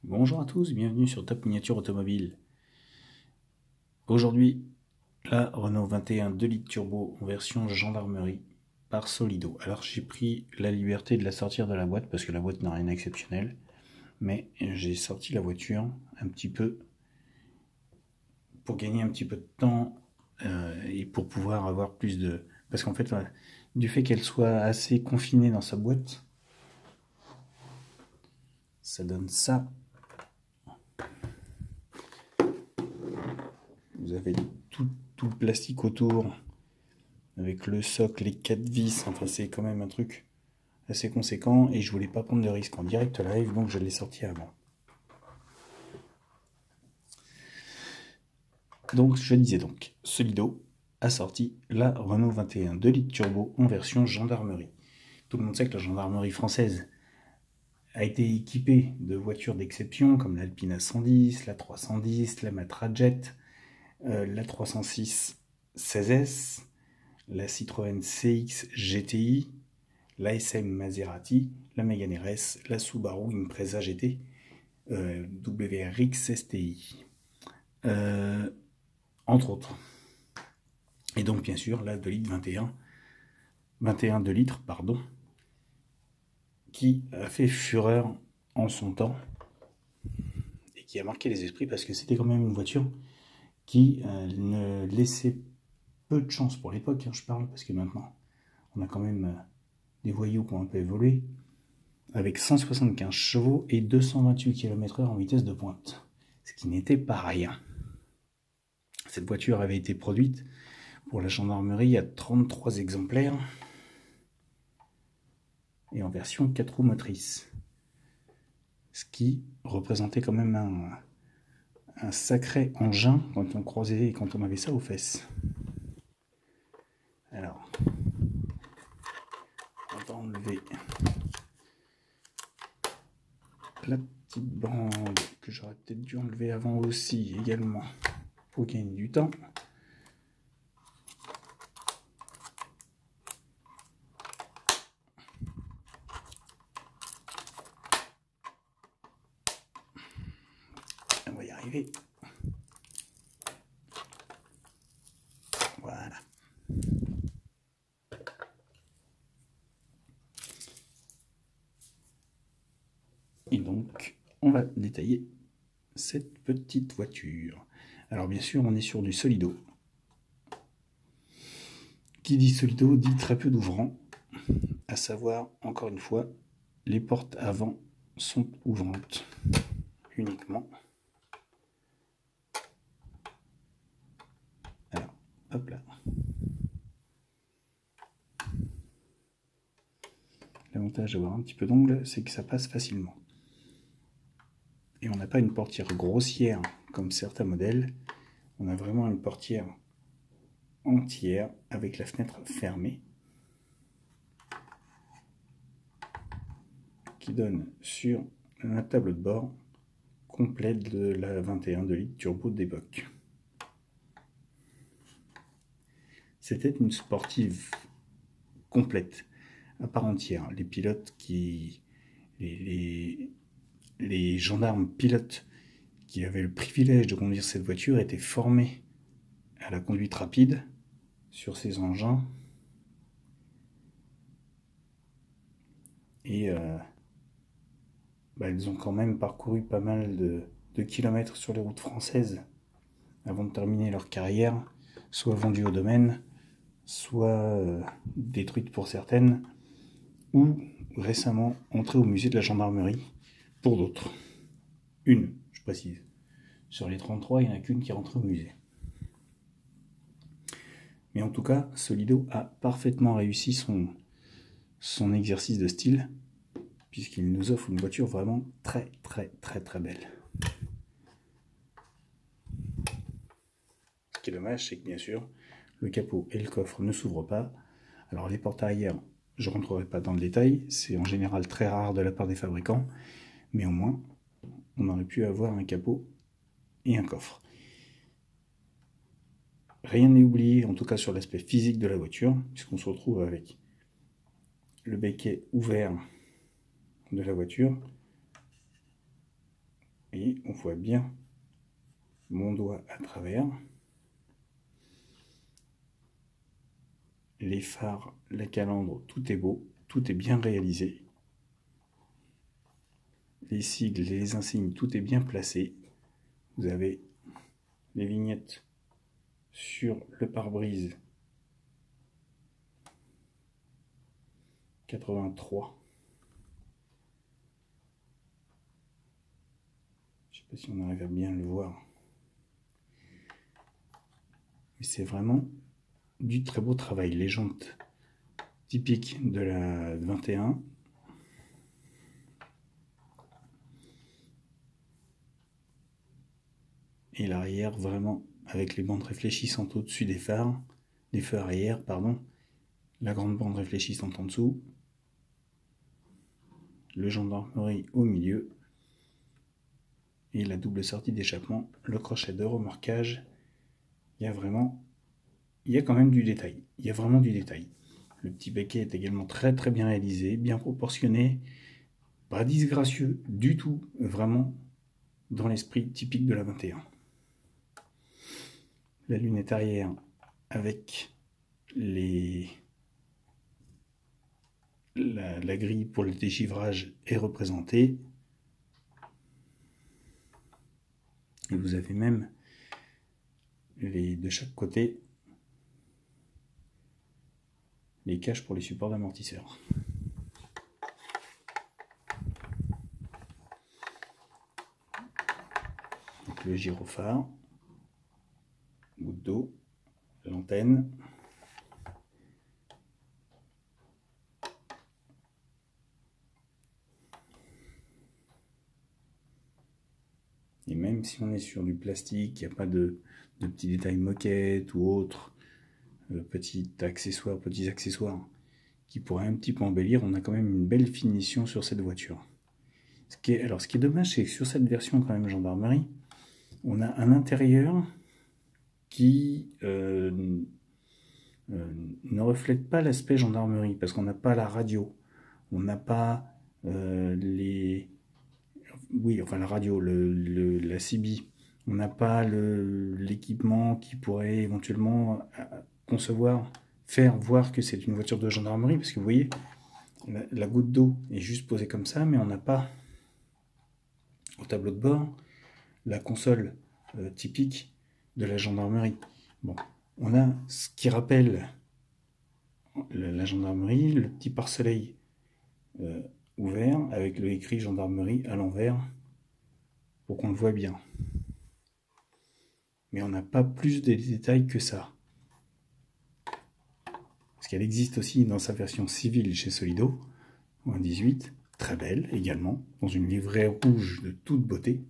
Bonjour à tous, bienvenue sur Top Miniature Automobile. Aujourd'hui, la Renault 21 2 litres turbo en version gendarmerie par Solido. Alors j'ai pris la liberté de la sortir de la boîte parce que la boîte n'a rien d'exceptionnel. Mais j'ai sorti la voiture un petit peu pour gagner un petit peu de temps et pour pouvoir avoir plus de... Parce qu'en fait, du fait qu'elle soit assez confinée dans sa boîte, ça donne ça. Vous avez tout le plastique autour, avec le socle, les 4 vis, enfin c'est quand même un truc assez conséquent et je voulais pas prendre de risque en direct live, donc je l'ai sorti avant. Donc je disais donc, Solido a sorti la Renault 21 2 litres turbo en version gendarmerie. Tout le monde sait que la gendarmerie française a été équipée de voitures d'exception comme l'Alpina 110, la 310, la Matra Jet, la 306 16S, la Citroën CX GTI, la SM Maserati, la Mégane RS, la Subaru Impreza GT, WRX STI, entre autres. Et donc bien sûr la 2 litres 21 2 litres, pardon, qui a fait fureur en son temps et qui a marqué les esprits parce que c'était quand même une voiture qui ne laissait peu de chance pour l'époque, je parle, parce que maintenant on a quand même des voyous qui ont un peu évolué, avec 175 chevaux et 228 km/h en vitesse de pointe, ce qui n'était pas rien. Cette voiture avait été produite pour la gendarmerie à 33 exemplaires et en version 4 roues motrices, ce qui représentait quand même un sacré engin quand on croisait et quand on avait ça aux fesses. Alors, on va enlever la petite bande que j'aurais peut-être dû enlever avant aussi également pour gagner du temps. On va y arriver. Voilà. Et donc, on va détailler cette petite voiture. Alors bien sûr, on est sur du Solido. Qui dit Solido dit très peu d'ouvrants, à savoir, encore une fois, les portes avant sont ouvrantes uniquement. Alors, hop là. L'avantage d'avoir un petit peu d'ongle, c'est que ça passe facilement. Et on n'a pas une portière grossière comme certains modèles. On a vraiment une portière entière avec la fenêtre fermée qui donne sur la table de bord complète de la 21 2 litres turbo d'époque. C'était une sportive complète, à part entière. Les pilotes les gendarmes pilotes qui avaient le privilège de conduire cette voiture étaient formés à la conduite rapide sur ces engins. Et ils ont quand même parcouru pas mal de kilomètres sur les routes françaises avant de terminer leur carrière, soit vendues au domaine, soit détruites pour certaines, ou récemment entrées au musée de la gendarmerie pour d'autres. Une, je précise. Sur les 33, il n'y en a qu'une qui est rentrée au musée. Mais en tout cas, Solido a parfaitement réussi son exercice de style, puisqu'il nous offre une voiture vraiment très belle. Ce qui est dommage, c'est que bien sûr, le capot et le coffre ne s'ouvrent pas. Alors les portes arrière, je ne rentrerai pas dans le détail, c'est en général très rare de la part des fabricants, mais au moins, on aurait pu avoir un capot et un coffre. Rien n'est oublié, en tout cas sur l'aspect physique de la voiture, puisqu'on se retrouve avec le becquet ouvert de la voiture, et on voit bien mon doigt à travers. Les phares, la calandre, tout est beau, tout est bien réalisé. Les sigles, les insignes, tout est bien placé. Vous avez les vignettes sur le pare-brise 83. Je ne sais pas si on arrive à bien le voir. Mais c'est vraiment du très beau travail. Les jantes typiques de la 21. Et l'arrière vraiment avec les bandes réfléchissantes au-dessus des phares, des feux arrière, pardon, la grande bande réfléchissante en dessous, le gendarmerie au milieu, et la double sortie d'échappement, le crochet de remorquage. Il y a quand même du détail, il y a vraiment du détail. Le petit becquet est également très très bien réalisé, bien proportionné, pas disgracieux du tout, vraiment dans l'esprit typique de la 21. La lunette arrière avec la grille pour le dégivrage est représentée. Et vous avez même de chaque côté les caches pour les supports d'amortisseurs. Donc le gyrophare, goutte d'eau, l'antenne. Et même si on est sur du plastique, il n'y a pas de petits détails moquettes ou autres, petits accessoires qui pourraient un petit peu embellir, on a quand même une belle finition sur cette voiture. Ce qui est dommage, c'est que sur cette version quand même gendarmerie, on a un intérieur qui ne reflète pas l'aspect gendarmerie, parce qu'on n'a pas la radio, on n'a pas la radio, la CB, on n'a pas l'équipement qui pourrait éventuellement faire voir que c'est une voiture de gendarmerie, parce que vous voyez, la goutte d'eau est juste posée comme ça, mais on n'a pas au tableau de bord la console typique de la gendarmerie. Bon, on a ce qui rappelle la gendarmerie, le petit pare-soleil ouvert avec le écrit gendarmerie à l'envers pour qu'on le voit bien. Mais on n'a pas plus de détails que ça. Parce qu'elle existe aussi dans sa version civile chez Solido, en 18, très belle également, dans une livrée rouge de toute beauté.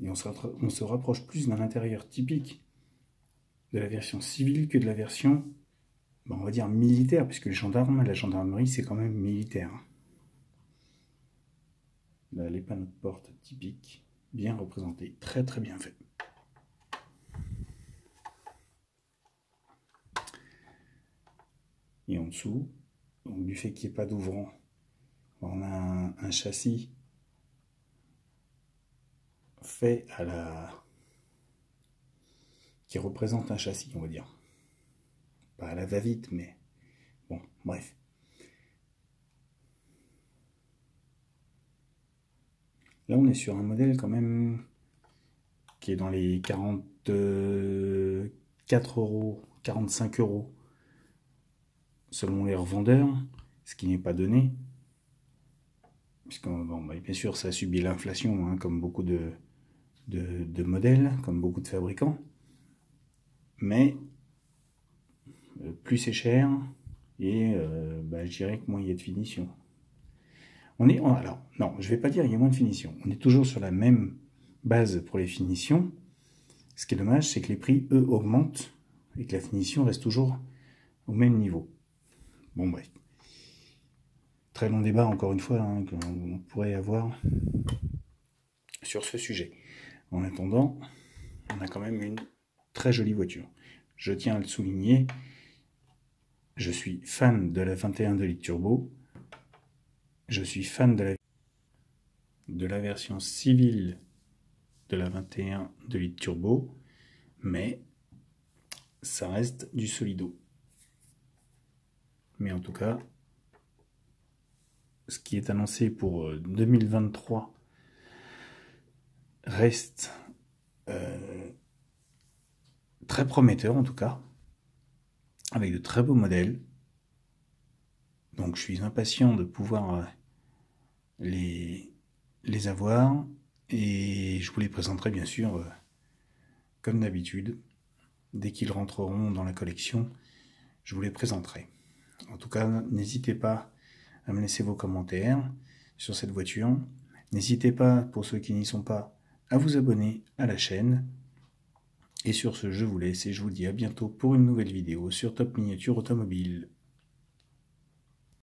Et on se rapproche plus d'un intérieur typique de la version civile que de la version, on va dire, militaire, puisque la gendarmerie, c'est quand même militaire. Là, les panneaux de porte typiques, bien représentés, très très bien fait. Et en dessous, donc, du fait qu'il n'y ait pas d'ouvrant, on a un châssis fait qui représente un châssis, on va dire. Pas à la va-vite, mais bon, bref. Là, on est sur un modèle quand même qui est dans les 44 euros, 45 euros selon les revendeurs, ce qui n'est pas donné. Puisque, bien sûr, ça a subi l'inflation, hein, comme beaucoup de modèles, comme beaucoup de fabricants. Mais plus c'est cher, et je dirais que moins il y a de finition. Alors, non, je ne vais pas dire qu'il y a moins de finition. On est toujours sur la même base pour les finitions. Ce qui est dommage, c'est que les prix, eux, augmentent et que la finition reste toujours au même niveau. Bon, bref. Très long débat, encore une fois, hein, qu'on pourrait avoir sur ce sujet. En attendant, on a quand même une très jolie voiture. Je tiens à le souligner, je suis fan de la 21 2 litres turbo. Je suis fan de la... de la version civile de la 21 2 litres turbo, mais ça reste du Solido. Mais en tout cas, ce qui est annoncé pour 2023 reste très prometteur en tout cas, avec de très beaux modèles. Donc je suis impatient de pouvoir les avoir, et je vous les présenterai bien sûr comme d'habitude. Dès qu'ils rentreront dans la collection, je vous les présenterai. En tout cas, n'hésitez pas à me laisser vos commentaires sur cette voiture. N'hésitez pas, pour ceux qui n'y sont pas, à vous abonner à la chaîne. Et sur ce, je vous laisse et je vous dis à bientôt pour une nouvelle vidéo sur Top Miniature Automobile.